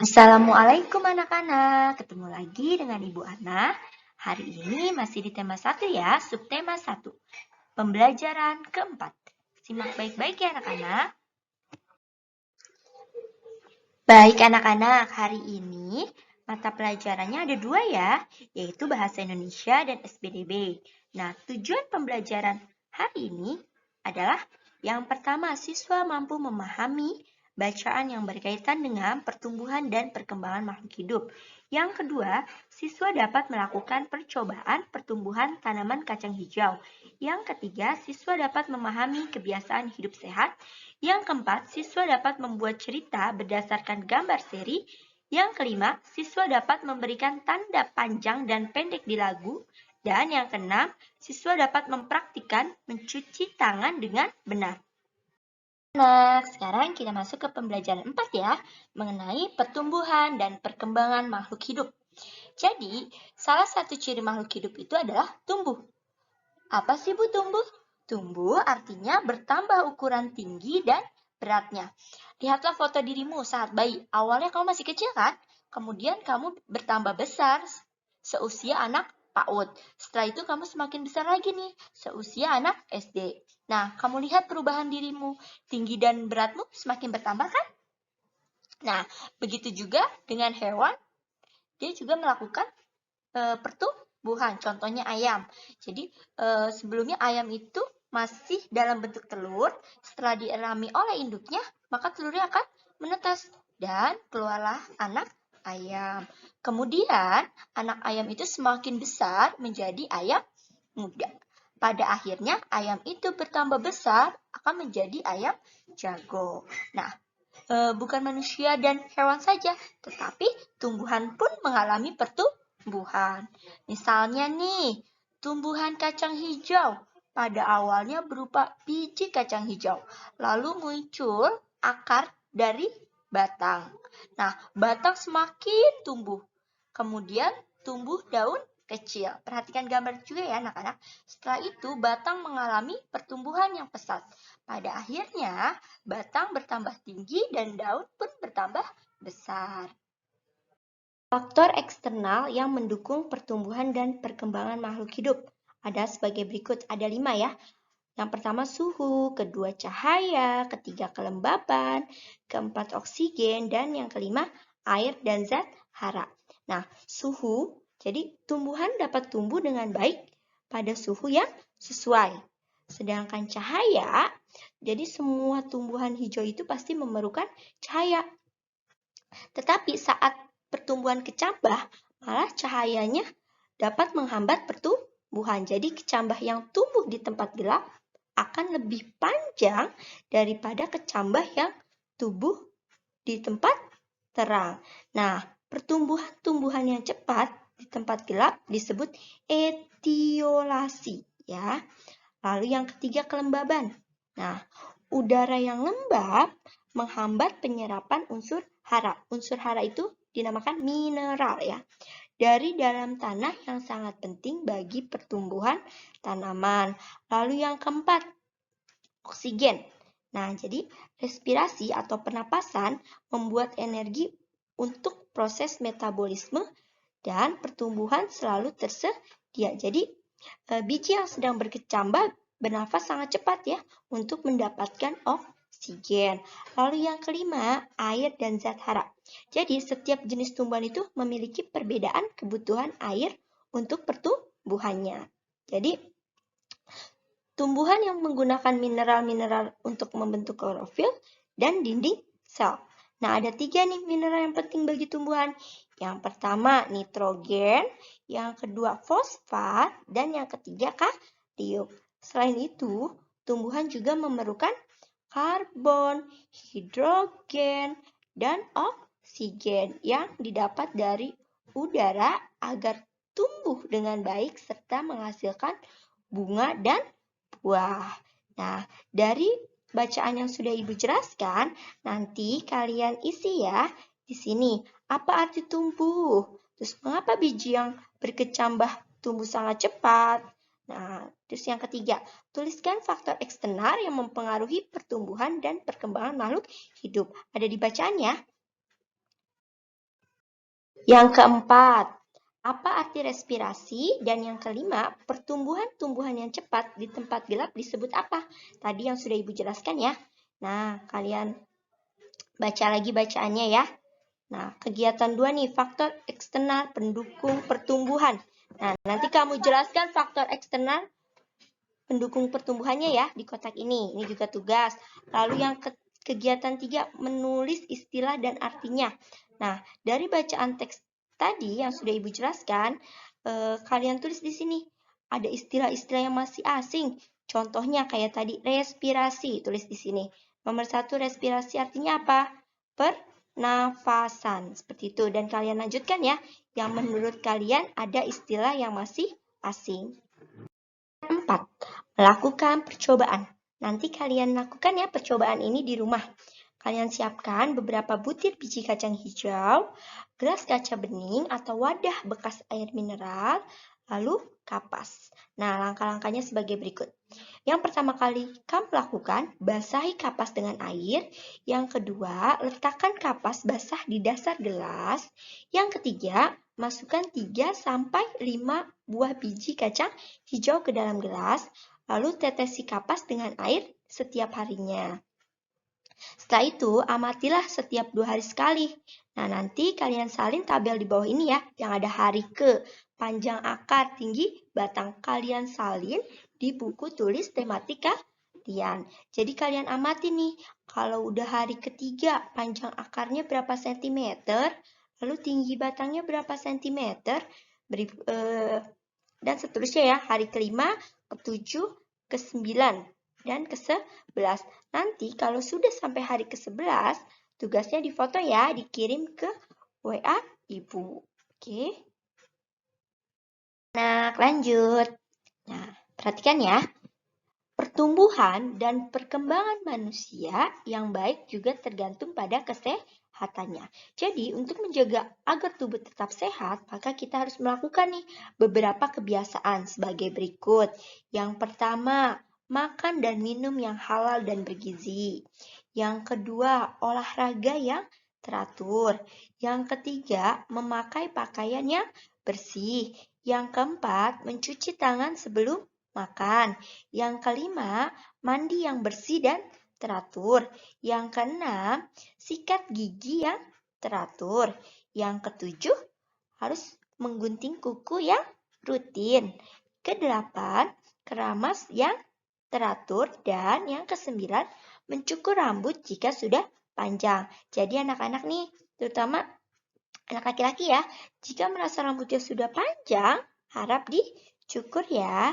Assalamualaikum anak-anak, ketemu lagi dengan Ibu Ana. Hari ini masih di tema 1 ya, subtema 1, pembelajaran keempat. Simak baik-baik ya anak-anak. Baik anak-anak, hari ini mata pelajarannya ada 2 ya, yaitu Bahasa Indonesia dan SPDB. Nah, tujuan pembelajaran hari ini adalah yang pertama, siswa mampu memahami bacaan yang berkaitan dengan pertumbuhan dan perkembangan makhluk hidup. Yang kedua, siswa dapat melakukan percobaan pertumbuhan tanaman kacang hijau. Yang ketiga, siswa dapat memahami kebiasaan hidup sehat. Yang keempat, siswa dapat membuat cerita berdasarkan gambar seri. Yang kelima, siswa dapat memberikan tanda panjang dan pendek di lagu. Dan yang keenam, siswa dapat mempraktikkan mencuci tangan dengan benar. Nah, sekarang kita masuk ke pembelajaran 4 ya, mengenai pertumbuhan dan perkembangan makhluk hidup. Jadi, salah satu ciri makhluk hidup itu adalah tumbuh. Apa sih Bu tumbuh? Tumbuh artinya bertambah ukuran tinggi dan beratnya. Lihatlah foto dirimu saat bayi. Awalnya kamu masih kecil kan? Kemudian kamu bertambah besar seusia anak PAUD. Setelah itu kamu semakin besar lagi nih, seusia anak SD. Nah, kamu lihat perubahan dirimu. Tinggi dan beratmu semakin bertambah kan? Nah, begitu juga dengan hewan. Dia juga melakukan pertumbuhan, contohnya ayam. Jadi sebelumnya ayam itu masih dalam bentuk telur, setelah dierami oleh induknya, maka telurnya akan menetas dan keluarlah anak ayam. Kemudian anak ayam itu semakin besar menjadi ayam muda. Pada akhirnya ayam itu bertambah besar akan menjadi ayam jago. Nah, bukan manusia dan hewan saja, tetapi tumbuhan pun mengalami pertumbuhan. Misalnya nih, tumbuhan kacang hijau pada awalnya berupa biji kacang hijau, lalu muncul akar dari batang. Nah, batang semakin tumbuh, kemudian tumbuh daun kecil. Perhatikan gambar juga ya anak-anak. Setelah itu batang mengalami pertumbuhan yang pesat. Pada akhirnya batang bertambah tinggi dan daun pun bertambah besar. Faktor eksternal yang mendukung pertumbuhan dan perkembangan makhluk hidup ada sebagai berikut, ada 5 ya. Yang pertama suhu, kedua cahaya, ketiga kelembaban, keempat oksigen, dan yang kelima air dan zat hara. Nah, suhu, jadi tumbuhan dapat tumbuh dengan baik pada suhu yang sesuai. Sedangkan cahaya, jadi semua tumbuhan hijau itu pasti memerlukan cahaya. Tetapi saat pertumbuhan kecambah, malah cahayanya dapat menghambat pertumbuhan. Jadi kecambah yang tumbuh di tempat gelap akan lebih panjang daripada kecambah yang tumbuh di tempat terang. Nah, pertumbuhan-tumbuhan yang cepat di tempat gelap disebut etiolasi ya. Lalu yang ketiga kelembaban. Nah, udara yang lembab menghambat penyerapan unsur hara. Unsur hara itu dinamakan mineral ya. Dari dalam tanah yang sangat penting bagi pertumbuhan tanaman. Lalu yang keempat, oksigen. Nah, jadi respirasi atau pernapasan membuat energi untuk proses metabolisme dan pertumbuhan selalu tersedia. Jadi, biji yang sedang berkecambah bernafas sangat cepat ya untuk mendapatkan oksigen. Lalu yang kelima, air dan zat hara. Jadi, setiap jenis tumbuhan itu memiliki perbedaan kebutuhan air untuk pertumbuhannya. Jadi, tumbuhan yang menggunakan mineral-mineral untuk membentuk klorofil dan dinding sel. Nah, ada 3 nih mineral yang penting bagi tumbuhan. Yang pertama nitrogen, yang kedua fosfat, dan yang ketiga kalium. Selain itu, tumbuhan juga memerlukan karbon, hidrogen, dan oksigen yang didapat dari udara agar tumbuh dengan baik serta menghasilkan bunga dan buah. Nah, dari bacaan yang sudah Ibu jelaskan, nanti kalian isi ya di sini. Apa arti tumbuh? Terus mengapa biji yang berkecambah tumbuh sangat cepat? Nah, terus yang ketiga, tuliskan faktor eksternal yang mempengaruhi pertumbuhan dan perkembangan makhluk hidup. Ada di bacaan ya. Yang keempat, apa arti respirasi? Dan yang kelima, pertumbuhan-tumbuhan yang cepat di tempat gelap disebut apa? Tadi yang sudah Ibu jelaskan ya. Nah, kalian baca lagi bacaannya ya. Nah, kegiatan 2 nih, faktor eksternal pendukung pertumbuhan. Nah, nanti kamu jelaskan faktor eksternal pendukung pertumbuhannya ya di kotak ini. Ini juga tugas. Lalu yang kegiatan 3, menulis istilah dan artinya. Nah, dari bacaan teks tadi yang sudah Ibu jelaskan, kalian tulis di sini. Ada istilah-istilah yang masih asing. Contohnya kayak tadi, respirasi. Tulis di sini. Nomor 1, respirasi artinya apa? Pernafasan. Seperti itu. Dan kalian lanjutkan ya. Yang menurut kalian ada istilah yang masih asing. 4. Melakukan percobaan. Nanti kalian lakukan ya percobaan ini di rumah. Kalian siapkan beberapa butir biji kacang hijau, gelas kaca bening atau wadah bekas air mineral, lalu kapas. Nah, langkah-langkahnya sebagai berikut. Yang pertama kali kamu lakukan, basahi kapas dengan air. Yang kedua, letakkan kapas basah di dasar gelas. Yang ketiga, masukkan 3-5 buah biji kacang hijau ke dalam gelas, lalu tetesi kapas dengan air setiap harinya. Setelah itu, amatilah setiap 2 hari sekali. Nah, nanti kalian salin tabel di bawah ini ya, yang ada hari ke, panjang akar, tinggi, batang. Kalian salin di buku tulis tematik kalian. Jadi kalian amati nih, kalau udah hari ketiga, panjang akarnya berapa sentimeter, lalu tinggi batangnya berapa sentimeter, dan seterusnya ya, hari kelima, ke-7, ke-9, dan ke-11. Nanti kalau sudah sampai hari ke-11, tugasnya difoto ya, dikirim ke WA Ibu. Oke. Nah, lanjut. Nah, perhatikan ya. Pertumbuhan dan perkembangan manusia yang baik juga tergantung pada kesehatannya. Jadi, untuk menjaga agar tubuh tetap sehat, maka kita harus melakukan nih beberapa kebiasaan sebagai berikut. Yang pertama, makan dan minum yang halal dan bergizi. Yang kedua, olahraga yang teratur. Yang ketiga, memakai pakaian yang bersih. Yang keempat, mencuci tangan sebelum makan. Yang kelima, mandi yang bersih dan teratur. Yang keenam, sikat gigi yang teratur. Yang ketujuh, harus menggunting kuku yang rutin. Kedelapan, keramas yang teratur. Dan yang kesembilan, mencukur rambut jika sudah panjang. Jadi anak-anak nih, terutama anak laki-laki ya, jika merasa rambutnya sudah panjang, harap dicukur ya.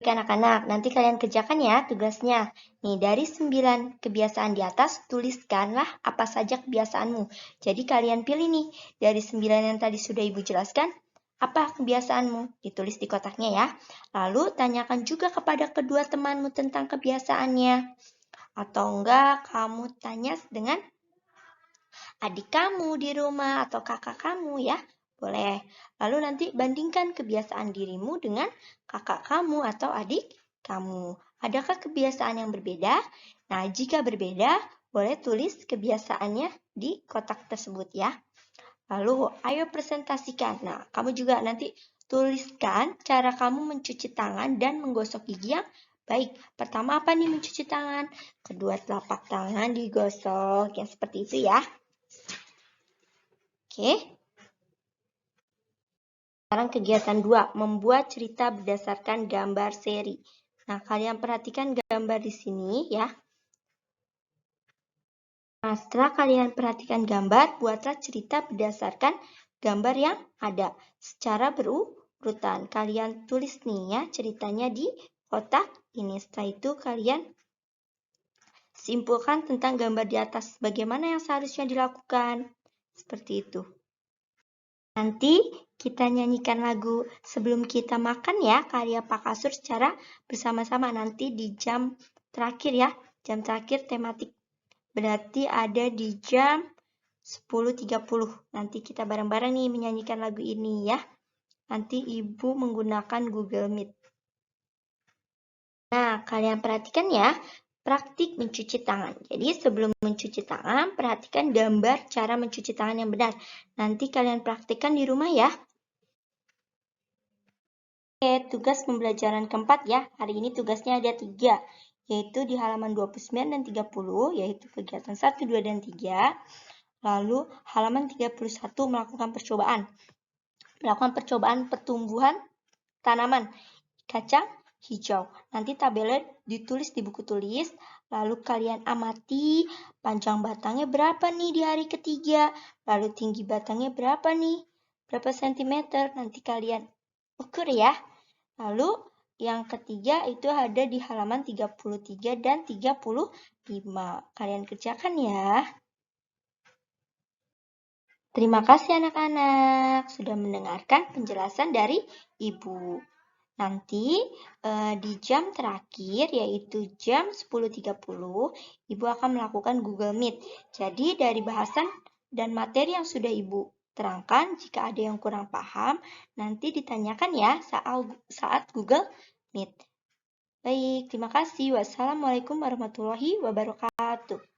Anak-anak, nanti kalian kerjakan ya tugasnya. Nih, dari 9 kebiasaan di atas, tuliskanlah apa saja kebiasaanmu. Jadi kalian pilih nih, dari 9 yang tadi sudah Ibu jelaskan, apa kebiasaanmu? Ditulis di kotaknya ya. Lalu tanyakan juga kepada kedua temanmu tentang kebiasaannya. Atau enggak, kamu tanya dengan adik kamu di rumah atau kakak kamu ya. Boleh. Lalu nanti bandingkan kebiasaan dirimu dengan kakak kamu atau adik kamu. Adakah kebiasaan yang berbeda? Nah, jika berbeda, boleh tulis kebiasaannya di kotak tersebut ya. Lalu, ayo presentasikan. Nah, kamu juga nanti tuliskan cara kamu mencuci tangan dan menggosok gigi yang baik. Pertama apa nih mencuci tangan? Kedua telapak tangan digosok. Yang seperti itu ya. Oke. Sekarang kegiatan 2, membuat cerita berdasarkan gambar seri. Nah, kalian perhatikan gambar di sini ya. Nah, setelah kalian perhatikan gambar, buatlah cerita berdasarkan gambar yang ada secara berurutan. Kalian tulis nih ya ceritanya di kotak ini. Setelah itu kalian simpulkan tentang gambar di atas. Bagaimana yang seharusnya dilakukan? Seperti itu. Nanti kita nyanyikan lagu sebelum kita makan ya, karya Pak Kasur secara bersama-sama nanti di jam terakhir ya, jam terakhir tematik. Berarti ada di jam 10.30. Nanti kita bareng-bareng nih menyanyikan lagu ini ya. Nanti Ibu menggunakan Google Meet. Nah, kalian perhatikan ya, Praktik mencuci tangan. Jadi sebelum mencuci tangan, perhatikan gambar cara mencuci tangan yang benar. Nanti kalian praktikkan di rumah ya. Oke, tugas pembelajaran keempat ya. Hari ini tugasnya ada 3, yaitu di halaman 29 dan 30, yaitu kegiatan 1, 2, dan 3. Lalu halaman 31 melakukan percobaan. Melakukan percobaan pertumbuhan tanaman kacang hijau. Nanti tabelnya ditulis di buku tulis, lalu kalian amati panjang batangnya berapa nih di hari ketiga, lalu tinggi batangnya berapa nih, berapa sentimeter, nanti kalian ukur ya. Lalu yang ketiga itu ada di halaman 33 dan 35. Kalian kerjakan ya. Terima kasih anak-anak sudah mendengarkan penjelasan dari Ibu. Nanti di jam terakhir yaitu jam 10.30 Ibu akan melakukan Google Meet. Jadi dari bahasan dan materi yang sudah Ibu terangkan, jika ada yang kurang paham, nanti ditanyakan ya saat Google Meet. Baik, terima kasih. Wassalamualaikum warahmatullahi wabarakatuh.